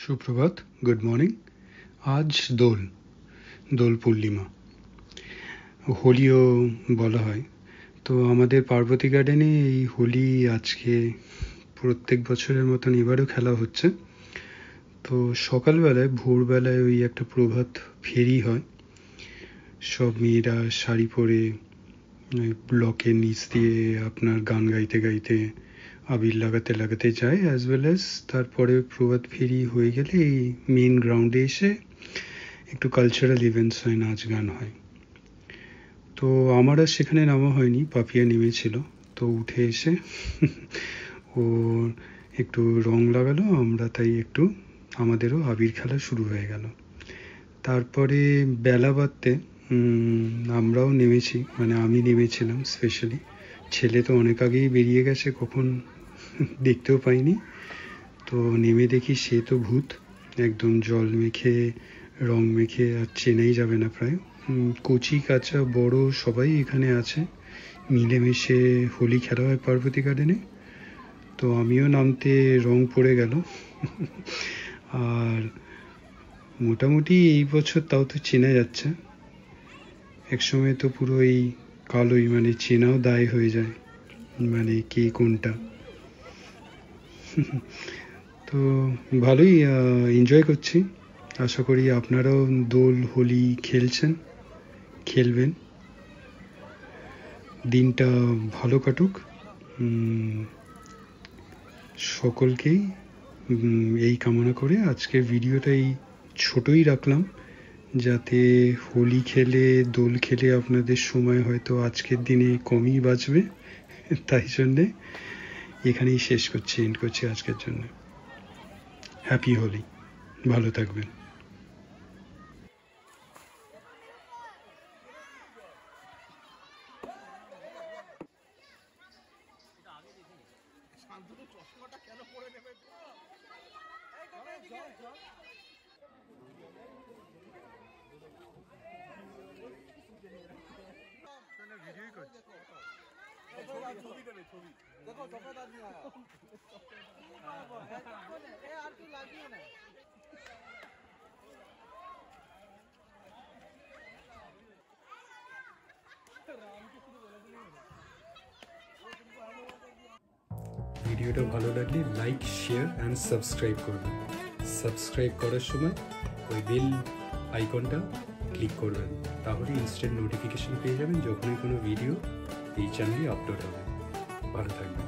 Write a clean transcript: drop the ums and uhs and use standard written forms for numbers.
সুপ্রভাত, good morning. আজ দোল পূর্ণিমা, হোলিও বলা হয়। তো আমাদের পার্বতী গার্ডেনে এই হোলি আজকে প্রত্যেক বছরের মতন এবারও খেলা হচ্ছে। তো সকালবেলায় ভোরবেলায় ওই একটা প্রভাত ফেরি হয়, সব মেয়েরা শাড়ি পরে ওই ব্লকের নিচ দিয়ে আপনার গান গাইতে গাইতে আবির লাগাতে লাগাতে যায়, অ্যাজ ওয়েল অ্যাজ তারপরে প্রভাত ফেরি হয়ে গেলে এই মেন গ্রাউন্ডে এসে একটু কালচারাল ইভেন্টস হয়, নাচ গান হয়। তো আমার আর সেখানে নামা হয়নি, পাপিয়া নেমেছিল। তো উঠে এসে ও একটু রং লাগালো, আমরা তাই একটু আমাদেরও আবির খেলা শুরু হয়ে গেল। তারপরে বেলা বাড়তে আমরাও নেমেছি, মানে আমি নেমেছিলাম স্পেশালি। ছেলে তো অনেক আগেই বেরিয়ে গেছে, কখন দেখতেও পাইনি। তো নেমে দেখি সে তো ভূত, একদম জল মেখে রং মেখে আর চেনাই যাবে না প্রায়। কচি কাঁচা বড় সবাই এখানে আছে, মিলেমিশে হোলি খেলা হয় পার্বতী গার্ডেনে। তো আমিও নামতে রং পড়ে গেল। আর মোটামুটি এই বছর তাও তো চেনা যাচ্ছে, একসময় তো পুরো এই কালোই, মানে চেনাও দায় হয়ে যায়, মানে কে কোনটা। তো ভালোই এনজয় করছি। আশা করি আপনারাও দোল হোলি খেলবেন, দিনটা ভালো কাটুক। সকলকেই এই কামনা করে আজকের ভিডিওটা এই ছোটই রাখলাম, যাতে হোলি খেলে দোল খেলে আপনাদের সময় হয়তো আজকের দিনে কমই বাঁচবে। তাই জন্যে এখানেই এন্ড করছি আজকের জন্য। হ্যাপি হোলি, ভালো থাকবেন। ভিডিওটা ভালো লাগলে লাইক, শেয়ার অ্যান্ড সাবস্ক্রাইব করবেন। সাবস্ক্রাইব করার সময় ওই বেল আইকনটা ক্লিক করবেন, তাহলে ইনস্ট্যান্ট নোটিফিকেশন পেয়ে যাবেন যখনই কোনো ভিডিও এই চ্যানেলে আপলোড হবে। ভালো থাকবেন।